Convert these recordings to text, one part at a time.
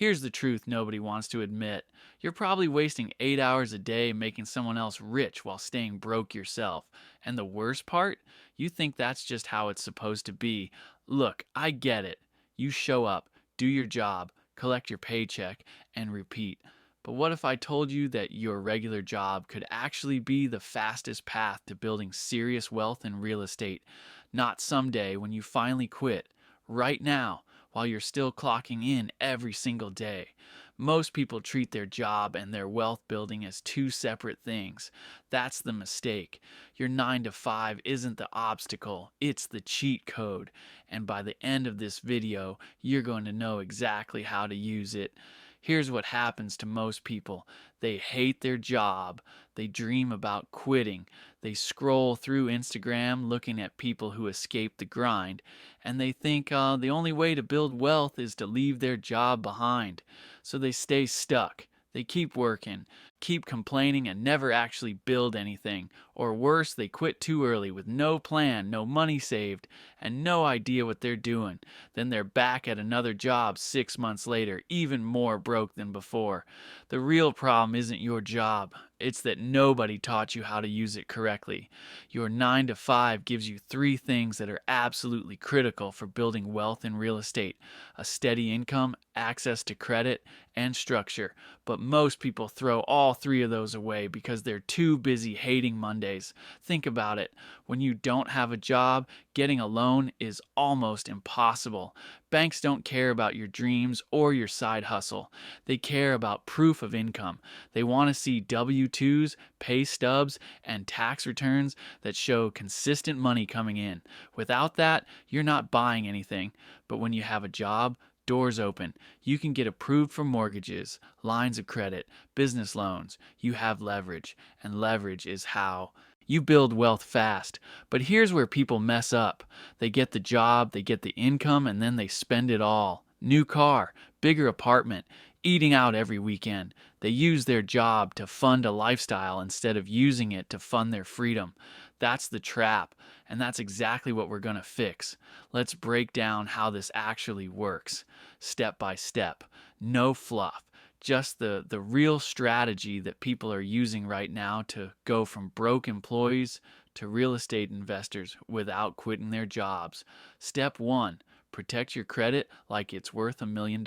Here's the truth nobody wants to admit. You're probably wasting 8 hours a day making someone else rich while staying broke yourself. And the worst part? You think that's just how it's supposed to be. Look, I get it. You show up, do your job, collect your paycheck, and repeat. But what if I told you that your regular job could actually be the fastest path to building serious wealth in real estate? Not someday when you finally quit. Right now, while you're still clocking in every single day. Most people treat their job and their wealth building as two separate things. That's the mistake. Your 9 to 5 isn't the obstacle, it's the cheat code. And by the end of this video, you're going to know exactly how to use it. Here's what happens to most people. They hate their job. They dream about quitting. They scroll through Instagram looking at people who escape the grind. And they think the only way to build wealth is to leave their job behind. So they stay stuck. They keep working, keep complaining, and never actually build anything. Or worse, they quit too early with no plan, no money saved, and no idea what they're doing. Then they're back at another job 6 months later, even more broke than before. The real problem isn't your job. It's that nobody taught you how to use it correctly. Your 9 to 5 gives you three things that are absolutely critical for building wealth in real estate: a steady income, access to credit, and structure. But most people throw all three of those away because they're too busy hating Mondays. Think about it. When you don't have a job, getting a loan is almost impossible. Banks don't care about your dreams or your side hustle. They care about proof of income. They want to see W-2s, pay stubs, and tax returns that show consistent money coming in. Without that, you're not buying anything. But when you have a job, doors open. You can get approved for mortgages, lines of credit, business loans. You have leverage, and leverage is how you build wealth fast. But here's where people mess up. They get the job, they get the income, and then they spend it all. New car, bigger apartment, eating out every weekend. They use their job to fund a lifestyle instead of using it to fund their freedom. That's the trap, and that's exactly what we're going to fix. Let's break down how this actually works, step by step. No fluff. Just the real strategy that people are using right now to go from broke employees to real estate investors without quitting their jobs. Step one: protect your credit like it's worth $1 million,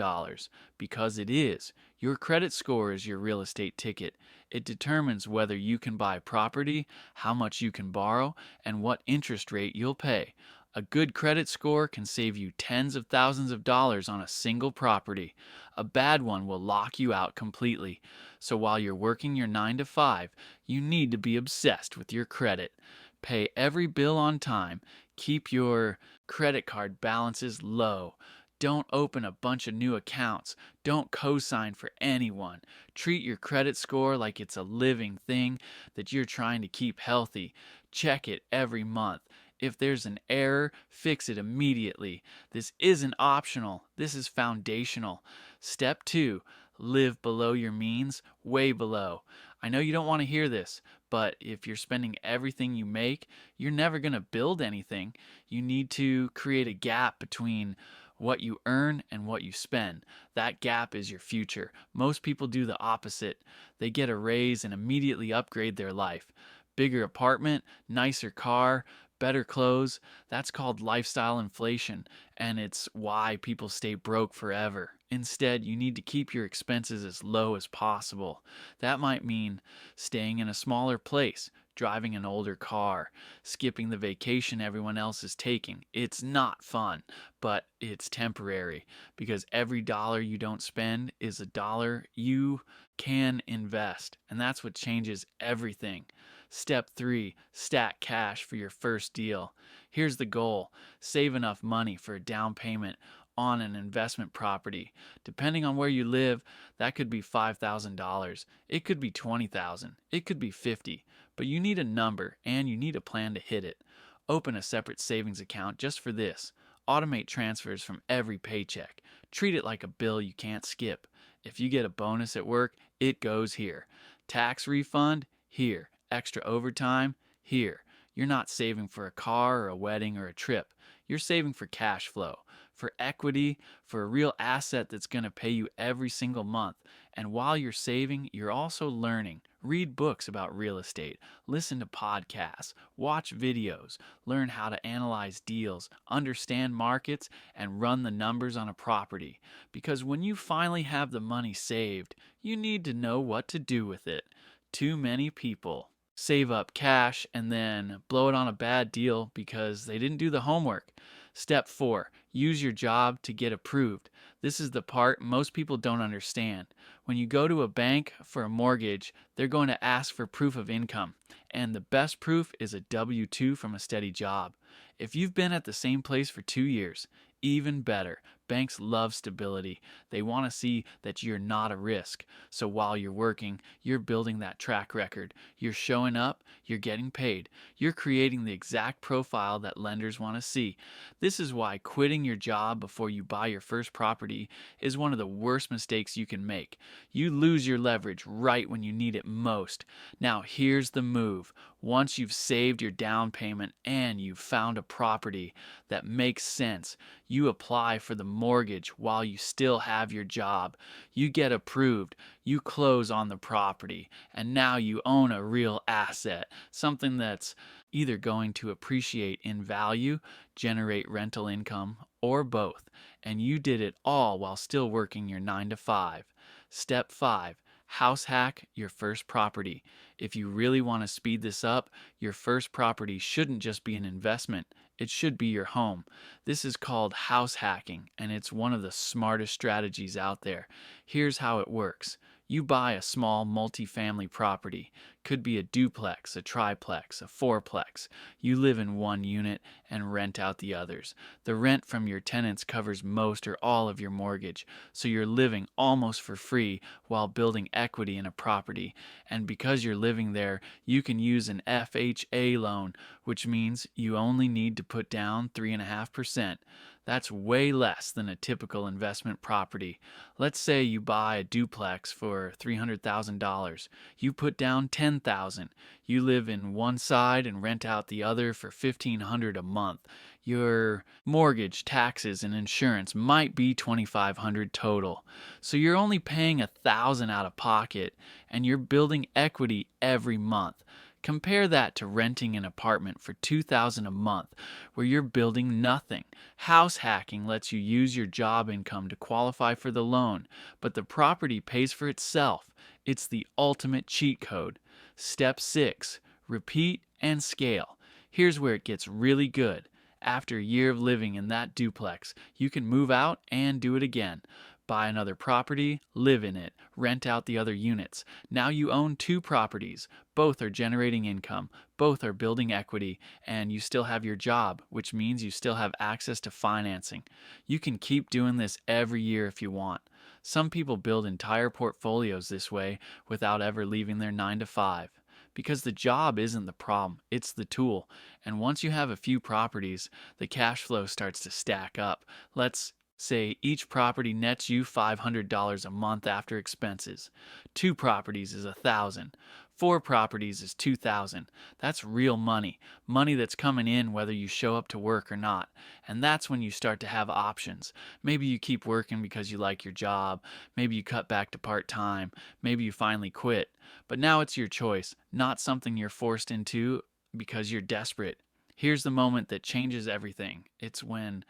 because it is. Your credit score is your real estate ticket. It determines whether you can buy property, how much you can borrow, and what interest rate you'll pay. A good credit score can save you tens of thousands of dollars on a single property. A bad one will lock you out completely. So while you're working your 9 to 5, you need to be obsessed with your credit. Pay every bill on time. Keep your credit card balances low. Don't open a bunch of new accounts. Don't co-sign for anyone. Treat your credit score like it's a living thing that you're trying to keep healthy. Check it every month. If there's an error, fix it immediately. This isn't optional. This is foundational. Step 2: live below your means, way below. I know you don't want to hear this, but if you're spending everything you make, you're never going to build anything. You need to create a gap between what you earn and what you spend. That gap is your future. Most people do the opposite. They get a raise and immediately upgrade their life. Bigger apartment, nicer car, better clothes. That's called lifestyle inflation, and it's why people stay broke forever. Instead, you need to keep your expenses as low as possible. That might mean staying in a smaller place, driving an older car, skipping the vacation everyone else is taking. It's not fun, but it's temporary, because every dollar you don't spend is a dollar you can invest, and that's what changes everything. Step 3: stack cash for your first deal. Here's the goal: save enough money for a down payment on an investment property. Depending on where you live, that could be $5,000. It could be $20,000. It could be 50. But you need a number and you need a plan to hit it. Open a separate savings account just for this. Automate transfers from every paycheck. Treat it like a bill you can't skip. If you get a bonus at work, it goes here. Tax refund? Here. Extra overtime? Here. You're not saving for a car or a wedding or a trip. You're saving for cash flow. for equity, for a real asset that's going to pay you every single month. And while you're saving, you're also learning. Read books about real estate, listen to podcasts, watch videos, learn how to analyze deals, understand markets, and run the numbers on a property. Because when you finally have the money saved, you need to know what to do with it. Too many people save up cash and then blow it on a bad deal because they didn't do the homework. Step 4, use your job to get approved. This is the part most people don't understand. When you go to a bank for a mortgage, they're going to ask for proof of income, and the best proof is a W-2 from a steady job. If you've been at the same place for 2 years, even better. Banks love stability. They want to see that you're not a risk. So while you're working, you're building that track record. You're showing up, you're getting paid. You're creating the exact profile that lenders want to see. This is why quitting your job before you buy your first property is one of the worst mistakes you can make. You lose your leverage right when you need it most. Now, here's the move. Once you've saved your down payment and you've found a property that makes sense, you apply for the mortgage while you still have your job. You get approved, you close on the property, and now you own a real asset, something that's either going to appreciate in value, generate rental income, or both. And you did it all while still working your 9 to 5. Step 5. House hack your first property. If you really want to speed this up, your first property shouldn't just be an investment. It should be your home. This is called house hacking, and it's one of the smartest strategies out there. Here's how it works. You buy a small multifamily property. Could be a duplex, a triplex, a fourplex. You live in one unit and rent out the others. The rent from your tenants covers most or all of your mortgage, so you're living almost for free while building equity in a property. And because you're living there, you can use an FHA loan, which means you only need to put down 3.5%. That's way less than a typical investment property. Let's say you buy a duplex for $300,000. You put down $10,000. You live in one side and rent out the other for $1,500 a month. Your mortgage, taxes, and insurance might be $2,500 total. So you're only paying $1,000 out of pocket, and you're building equity every month. Compare that to renting an apartment for $2,000 a month, where you're building nothing. House hacking lets you use your job income to qualify for the loan, but the property pays for itself. It's the ultimate cheat code. Step 6. Repeat and scale. Here's where it gets really good. After a year of living in that duplex, you can move out and do it again. Buy another property, live in it, rent out the other units. Now you own 2 properties. Both are generating income, both are building equity, and you still have your job, which means you still have access to financing. You can keep doing this every year if you want. Some people build entire portfolios this way without ever leaving their 9 to 5. Because the job isn't the problem, it's the tool. And once you have a few properties, the cash flow starts to stack up. Let's say each property nets you $500 a month after expenses. 2 properties is $1,000. 4 properties is $2,000. That's real money. Money that's coming in whether you show up to work or not. And that's when you start to have options. Maybe you keep working because you like your job. Maybe you cut back to part-time. Maybe you finally quit. But now it's your choice, not something you're forced into because you're desperate. Here's the moment that changes everything. It's when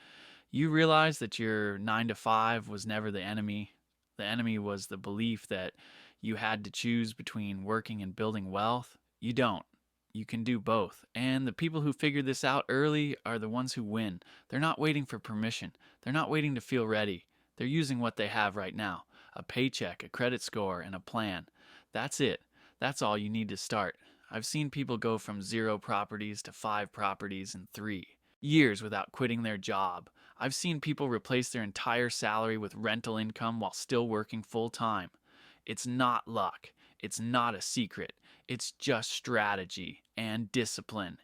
you realize that your 9 to 5 was never the enemy. The enemy was the belief that you had to choose between working and building wealth. You don't. You can do both. And the people who figure this out early are the ones who win. They're not waiting for permission. They're not waiting to feel ready. They're using what they have right now: a paycheck, a credit score, and a plan. That's it. That's all you need to start. I've seen people go from 0 properties to 5 properties in 3 years without quitting their job. I've seen people replace their entire salary with rental income while still working full time. It's not luck. It's not a secret. It's just strategy and discipline